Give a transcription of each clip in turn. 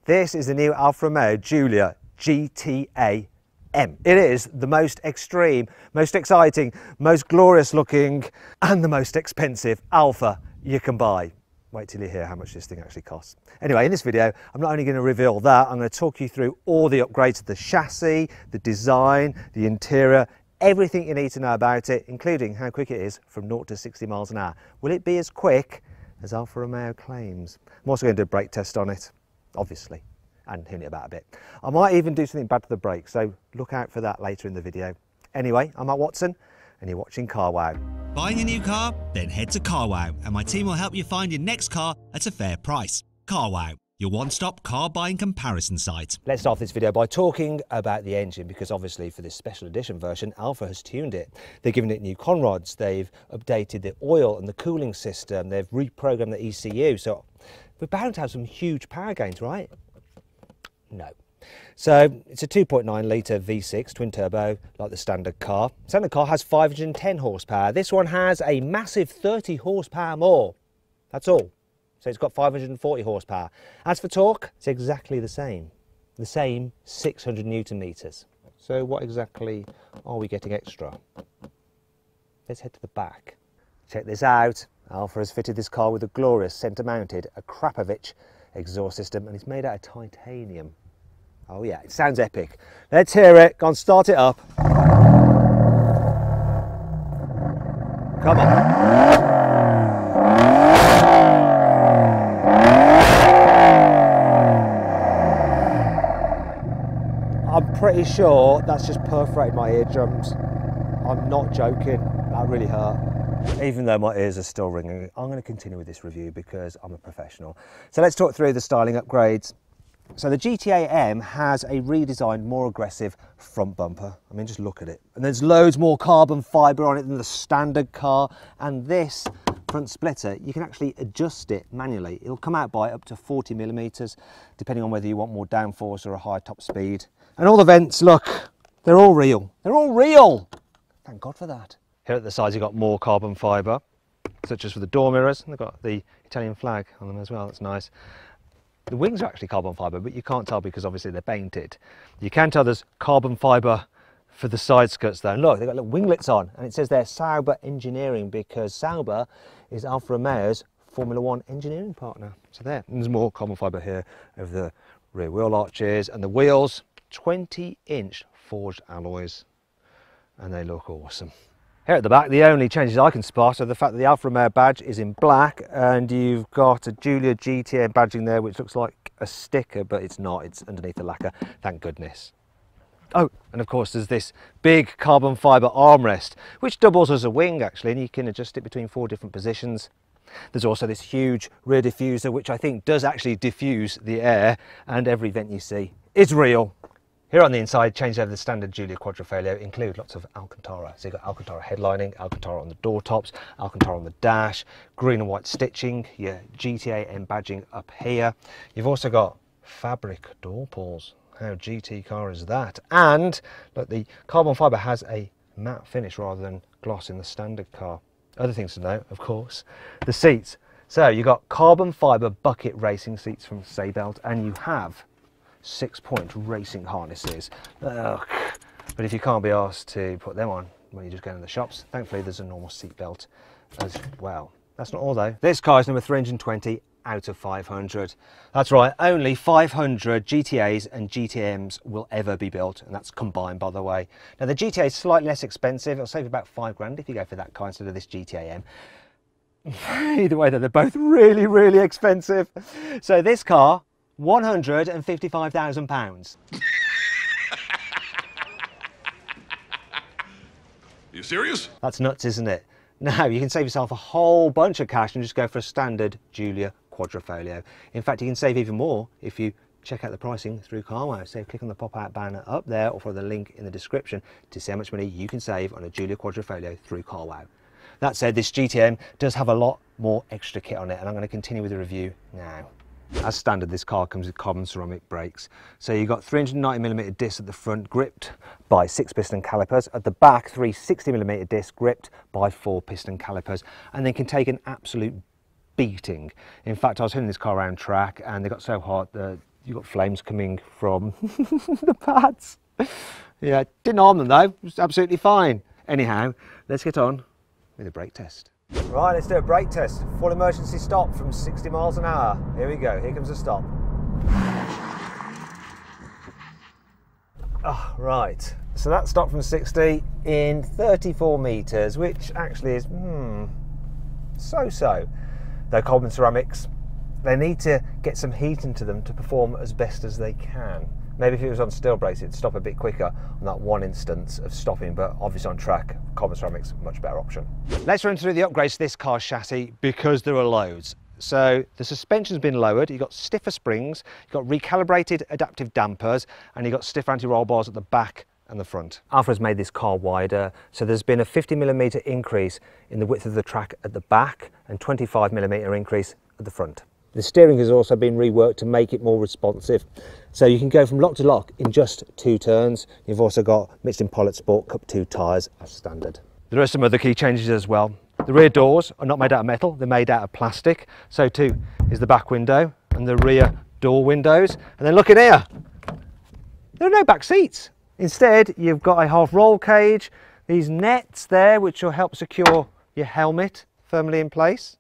This is the new Alfa Romeo Giulia GTAm. It is the most extreme, most exciting, most glorious looking and the most expensive Alfa you can buy. Wait till you hear how much this thing actually costs. Anyway, in this video, I'm not only going to reveal that, I'm going to talk you through all the upgrades to the chassis, the design, the interior, everything you need to know about it, including how quick it is from 0 to 60 miles an hour. Will it be as quick as Alfa Romeo claims? I'm also going to do a brake test on it, obviously, and hint it about a bit. I might even do something bad to the brakes, so look out for that later in the video. Anyway, I'm Matt Watson, and you're watching Carwow. Buying a new car? Then head to Carwow, and my team will help you find your next car at a fair price. Carwow, your one-stop car buying comparison site. Let's start this video by talking about the engine, because obviously for this special edition version, Alfa has tuned it. They've given it new conrods, they've updated the oil and the cooling system, they've reprogrammed the ECU, so we're bound to have some huge power gains, right? No. So it's a 2.9 litre V6 twin turbo like the standard car. Standard car has 510 horsepower. This one has a massive 30 horsepower more. That's all. So it's got 540 horsepower. As for torque, it's exactly the same 600 newton meters. So what exactly are we getting extra? Let's head to the back. Check this out. Alfa has fitted this car with a glorious centre-mounted Akrapovic exhaust system, and it's made out of titanium. Oh yeah, it sounds epic. Let's hear it. Go on, start it up. Come on. I'm pretty sure that's just perforated my eardrums. I'm not joking. That really hurt. Even though my ears are still ringing, I'm going to continue with this review because I'm a professional. So let's talk through the styling upgrades. So the GTAm has a redesigned, more aggressive front bumper. I mean, just look at it. And there's loads more carbon fibre on it than the standard car. And this front splitter, you can actually adjust it manually. It'll come out by up to 40 millimeters, depending on whether you want more downforce or a high top speed. And all the vents, look, they're all real. They're all real. Thank God for that. Here at the sides, you've got more carbon fibre, such as for the door mirrors. And they've got the Italian flag on them as well. That's nice. The wings are actually carbon fibre, but you can't tell because obviously they're painted. You can tell there's carbon fibre for the side skirts though. And look, they've got little winglets on, and it says they're Sauber Engineering because Sauber is Alfa Romeo's Formula One engineering partner. So there, and there's more carbon fibre here over the rear wheel arches, and the wheels, 20-inch forged alloys, and they look awesome. Here at the back, the only changes I can spot are the fact that the Alfa Romeo badge is in black, and you've got a Giulia GTAm badging there, which looks like a sticker, but it's not. It's underneath the lacquer, thank goodness. Oh, and of course there's this big carbon fibre armrest, which doubles as a wing actually, and you can adjust it between 4 different positions. There's also this huge rear diffuser, which I think does actually diffuse the air, and every vent you see is real. Here on the inside, changed over the standard Giulia Quadrifoglio, include lots of Alcantara. So you've got Alcantara headlining, Alcantara on the door tops, Alcantara on the dash, green and white stitching, your GTAm badging up here. You've also got fabric door pulls. How GT car is that? And look, the carbon fibre has a matte finish rather than gloss in the standard car. Other things to note, of course, the seats. So you've got carbon fibre bucket racing seats from Seatbelt, and you have 6-point racing harnesses. Ugh. But if you can't be asked to put them on when you just go in the shops, thankfully there's a normal seat belt as well. That's not all though. This car is number 320 out of 500. That's right, only 500 GTAs and GTMs will ever be built, and that's combined, by the way. Now the GTA is slightly less expensive. It'll save you about £5 if you go for that car instead of this GTAm. Either way though, they're both really, really expensive. So this car, £155,000. You serious? That's nuts, isn't it? Now you can save yourself a whole bunch of cash and just go for a standard Giulia Quadrifoglio. In fact, you can save even more if you check out the pricing through Carwow. So click on the pop-out banner up there or follow the link in the description to see how much money you can save on a Giulia Quadrifoglio through Carwow. That said, this GTM does have a lot more extra kit on it, and I'm going to continue with the review now. As standard, this car comes with carbon ceramic brakes. So you've got 390mm discs at the front, gripped by 6-piston calipers. At the back, 360mm discs gripped by 4-piston calipers, and they can take an absolute beating. In fact, I was hitting this car around track, and they got so hot that you've got flames coming from the pads. Yeah, didn't harm them though, it was absolutely fine. Anyhow, let's get on with a brake test. Right, let's do a brake test. Full emergency stop from 60 miles an hour. Here we go, here comes the stop. Oh, right, so that stopped from 60 in 34 metres, which actually is, so-so. They're carbon ceramics. They need to get some heat into them to perform as best as they can. Maybe if it was on steel brakes, it'd stop a bit quicker on that one instance of stopping, but obviously on track, carbon ceramics, much better option. Let's run through the upgrades to this car's chassis because there are loads. So the suspension's been lowered, you've got stiffer springs, you've got recalibrated adaptive dampers, and you've got stiffer anti-roll bars at the back and the front. Alfa has made this car wider, so there's been a 50mm increase in the width of the track at the back and 25mm increase at the front. The steering has also been reworked to make it more responsive. So you can go from lock to lock in just 2 turns. You've also got Michelin Pilot Sport Cup 2 tyres as standard. There are some other key changes as well. The rear doors are not made out of metal, they're made out of plastic. So too is the back window and the rear door windows. And then look in here, there are no back seats. Instead, you've got a half roll cage, these nets there which will help secure your helmet firmly in place.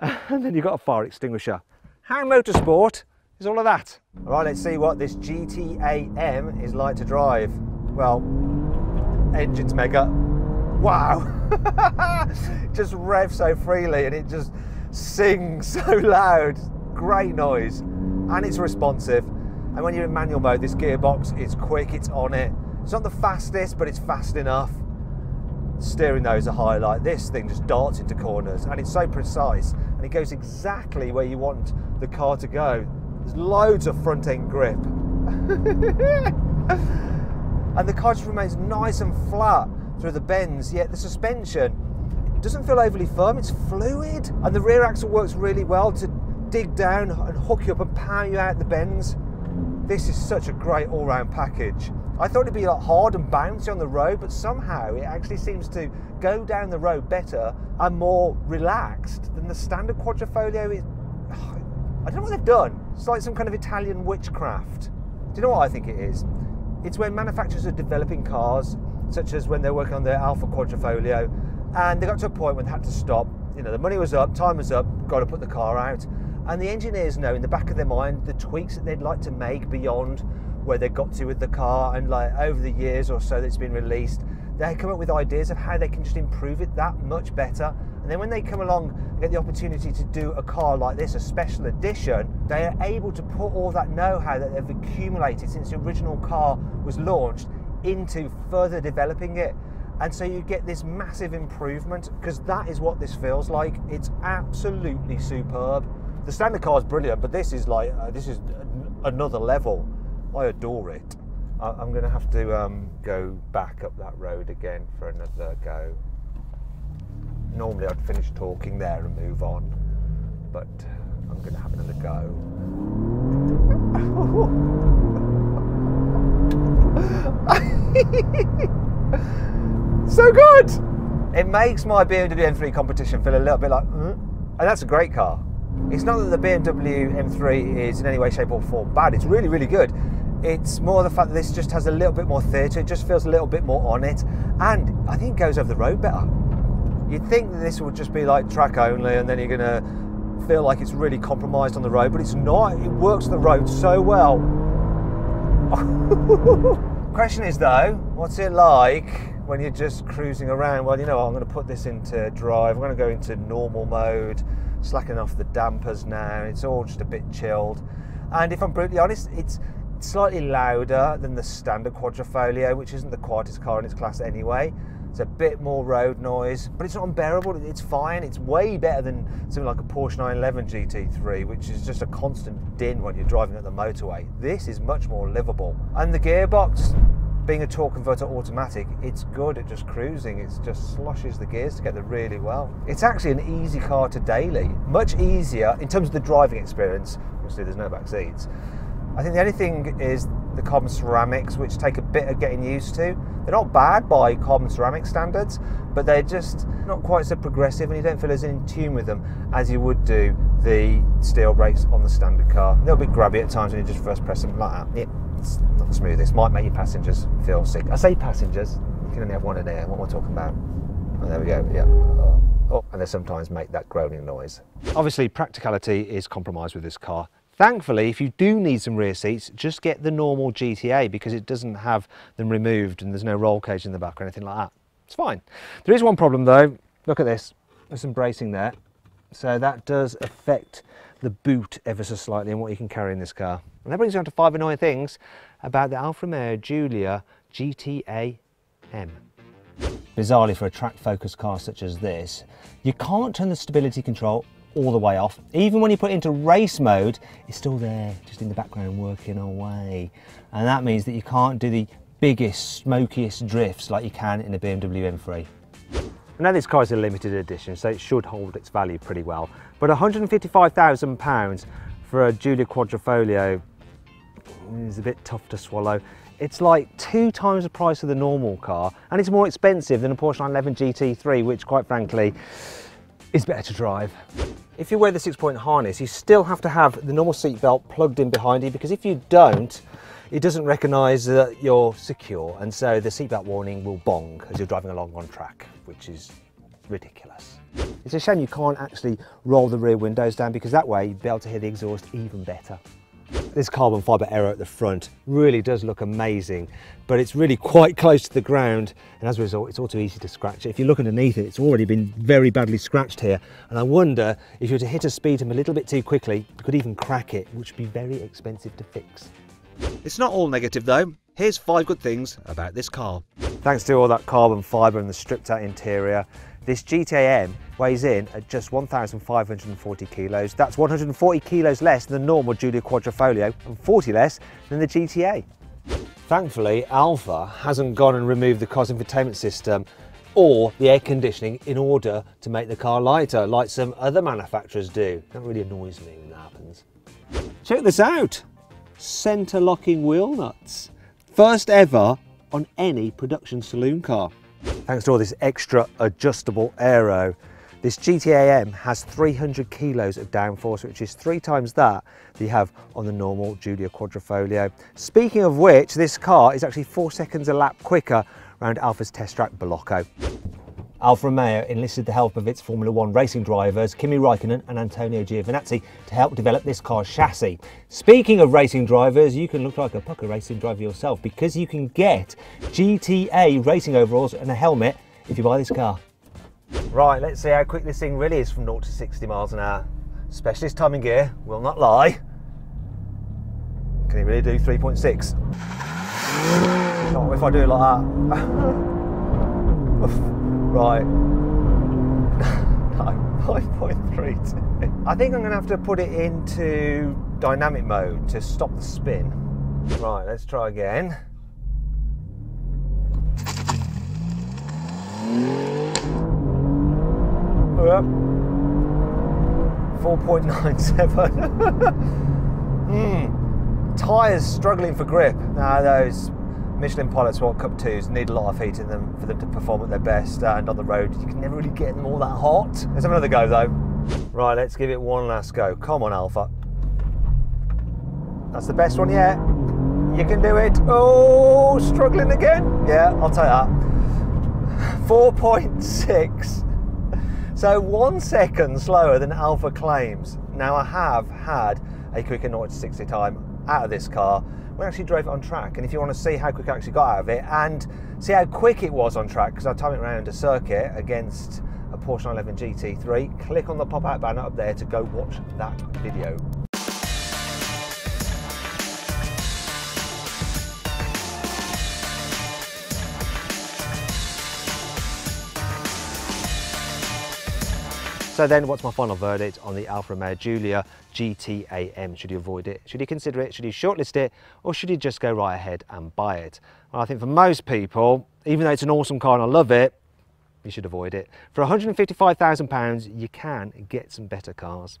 And then you've got a fire extinguisher. How motorsport is all of that? All right, let's see what this GTAm is like to drive. Well, engine's mega. Wow. It just revs so freely and it just sings so loud. Great noise. And it's responsive. And when you're in manual mode, this gearbox is quick, it's on it. It's not the fastest, but it's fast enough. Steering though is a highlight. This thing just darts into corners and it's so precise and it goes exactly where you want the car to go. There's loads of front end grip. And the car just remains nice and flat through the bends, yet the suspension doesn't feel overly firm, it's fluid. And the rear axle works really well to dig down and hook you up and power you out the bends. This is such a great all-round package. I thought it'd be like hard and bouncy on the road, but somehow it actually seems to go down the road better and more relaxed than the standard Quadrifoglio. I don't know what they've done. It's like some kind of Italian witchcraft. Do you know what I think it is? It's when manufacturers are developing cars, such as when they're working on the Alfa Quadrifoglio, and they got to a point when they had to stop. You know, the money was up, time was up, got to put the car out. And the engineers know in the back of their mind the tweaks that they'd like to make beyond where they got to with the car, and like over the years or so that it's been released, they come up with ideas of how they can just improve it that much better. And then when they come along and get the opportunity to do a car like this, a special edition, they are able to put all that know-how that they've accumulated since the original car was launched into further developing it. And so you get this massive improvement, because that is what this feels like. It's absolutely superb. The standard car is brilliant, but this is like this is another level. I adore it. I'm going to have to go back up that road again for another go. Normally I'd finish talking there and move on, but I'm going to have another go. So good! It makes my BMW M3 competition feel a little bit like, and that's a great car. It's not that the BMW M3 is in any way, shape or form bad, it's really, really good. It's more the fact that this just has a little bit more theatre, it just feels a little bit more on it, and I think it goes over the road better. You'd think that this would just be like track only and then you're going to feel like it's really compromised on the road, but it's not. It works on the road so well. Question is though, what's it like when you're just cruising around? Well, you know what, I'm going to put this into drive, I'm going to go into normal mode, slacking off the dampers now, it's all just a bit chilled. And if I'm brutally honest, it's slightly louder than the standard Quadrifoglio, which isn't the quietest car in its class anyway. It's a bit more road noise, but it's not unbearable, it's fine. It's way better than something like a Porsche 911 GT3, which is just a constant din when you're driving at the motorway. This is much more livable. And the gearbox, being a torque converter automatic, it's good at just cruising. It just sloshes the gears together really well. It's actually an easy car to daily, much easier in terms of the driving experience. Obviously there's no back seats. I think the only thing is the carbon ceramics, which take a bit of getting used to. They're not bad by carbon ceramic standards, but they're just not quite so progressive, and you don't feel as in tune with them as you would do the steel brakes on the standard car. They're a bit grabby at times when you just first press them like that. Yeah, it's not the smoothest. Might make your passengers feel sick. I say passengers, you can only have one in there. What am I talking about? Oh, there we go, yeah. Oh, and they sometimes make that groaning noise. Obviously, practicality is compromised with this car. Thankfully, if you do need some rear seats, just get the normal GTA because it doesn't have them removed and there's no roll cage in the back or anything like that. It's fine. There is one problem though. Look at this. There's some bracing there. So that does affect the boot ever so slightly and what you can carry in this car. And that brings you on to 5 annoying things about the Alfa Romeo Giulia GTAm. Bizarrely, for a track-focused car such as this, you can't turn the stability control all the way off. Even when you put it into race mode, it's still there, just in the background, working away. And that means that you can't do the biggest, smokiest drifts like you can in a BMW M3. Now this car is a limited edition, so it should hold its value pretty well. But £155,000 for a Giulia Quadrifoglio is a bit tough to swallow. It's like 2 times the price of the normal car, and it's more expensive than a Porsche 911 GT3, which quite frankly is better to drive. If you wear the 6-point harness, you still have to have the normal seatbelt plugged in behind you, because if you don't, it doesn't recognise that you're secure, and so the seatbelt warning will bong as you're driving along on track, which is ridiculous. It's a shame you can't actually roll the rear windows down, because that way you'd be able to hear the exhaust even better. This carbon fibre aero at the front really does look amazing, but it's really quite close to the ground, and as a result it's all too easy to scratch it. If you look underneath it, it's already been very badly scratched here, and I wonder if you were to hit a speed hump a little bit too quickly, you could even crack it, which would be very expensive to fix. It's not all negative though. Here's 5 good things about this car. Thanks to all that carbon fibre and the stripped out interior, this GTAm weighs in at just 1,540 kilos. That's 140 kilos less than the normal Giulia Quadrifoglio and 40 less than the GTA. Thankfully, Alfa hasn't gone and removed the car's infotainment system or the air conditioning in order to make the car lighter, like some other manufacturers do. That really annoys me when that happens. Check this out. Centre locking wheel nuts. First ever on any production saloon car. Thanks to all this extra adjustable aero, this GTAm has 300 kilos of downforce, which is 3 times that you have on the normal Giulia Quadrifoglio. Speaking of which, this car is actually 4 seconds a lap quicker around Alfa's test track Blocco. Alfa Romeo enlisted the help of its Formula 1 racing drivers Kimi Räikkönen and Antonio Giovinazzi to help develop this car's chassis. Speaking of racing drivers, you can look like a pucker racing driver yourself, because you can get GTA racing overalls and a helmet if you buy this car. Right, let's see how quick this thing really is from 0 to 60 miles an hour. Specialist timing gear will not lie. Can it really do 3.6? Not if I do it like that. Right, no, 5.32. I think I'm going to have to put it into dynamic mode to stop the spin. Right, let's try again. Yep. 4.97. Tyres struggling for grip. Now those Michelin Pilot Sport Cup 2s need a lot of heat in them for them to perform at their best, and on the road you can never really get them all that hot. Let's have another go though. Right, let's give it one last go. Come on, Alfa. That's the best one yet. You can do it. Oh, struggling again. Yeah, I'll take that. 4.6. So 1 second slower than Alfa claims. Now I have had a quicker 0 to 60 time out of this car when I actually drove it on track, and if you want to see how quick I actually got out of it and see how quick it was on track, because I timed it around a circuit against a Porsche 911 GT3, click on the pop-out banner up there to go watch that video. So then, what's my final verdict on the Alfa Romeo Giulia GTAm? Should you avoid it? Should you consider it? Should you shortlist it? Or should you just go right ahead and buy it? Well, I think for most people, even though it's an awesome car and I love it, you should avoid it. For £155,000, you can get some better cars.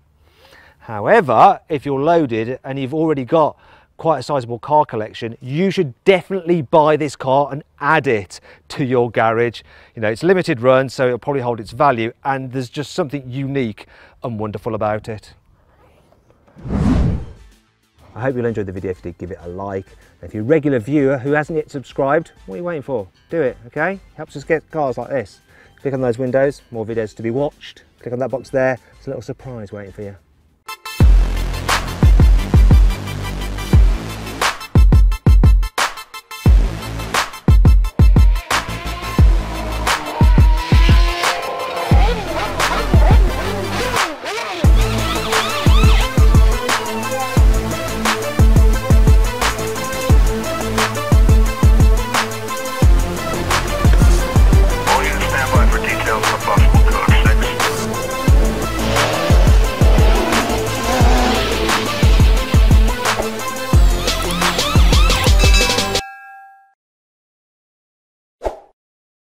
However, if you're loaded and you've already got quite a sizable car collection, you should definitely buy this car and add it to your garage. You know, it's limited run, so it'll probably hold its value, and there's just something unique and wonderful about it. I hope you'll enjoy the video. If you did, give it a like. If you're a regular viewer who hasn't yet subscribed, what are you waiting for? Do it, okay? Helps us get cars like this. Click on those windows, more videos to be watched. Click on that box there, there's a little surprise waiting for you.